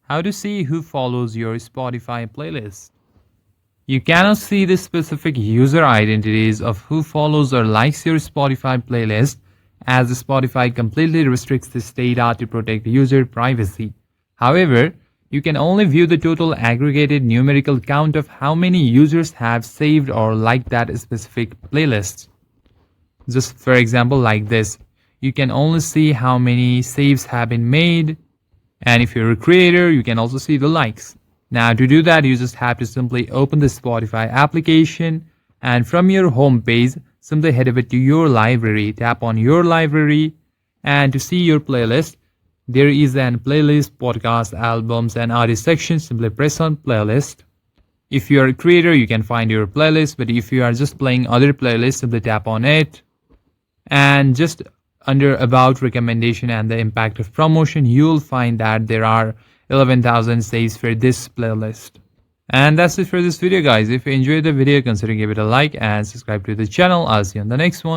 How to see who follows your Spotify playlist. You cannot see the specific user identities of who follows or likes your Spotify playlist, as Spotify completely restricts this data to protect user privacy. However, you can only view the total aggregated numerical count of how many users have saved or liked that specific playlist. Just for example, like this, you can only see how many saves have been made, and if you're a creator, you can also see the likes. Now to do that, you just have to simply open the Spotify application, and from your home page, simply head over to your library, tap on your library, and to see your playlist, there is an playlist, podcast, albums, and artist section. Simply press on playlist. If you are a creator, you can find your playlist, but if you are just playing other playlists, simply tap on it, and just under about recommendation and the impact of promotion, you'll find that there are 11,000 saves for this playlist. And that's it for this video, guys. If you enjoyed the video, consider give it a like and subscribe to the channel. I'll see you on the next one.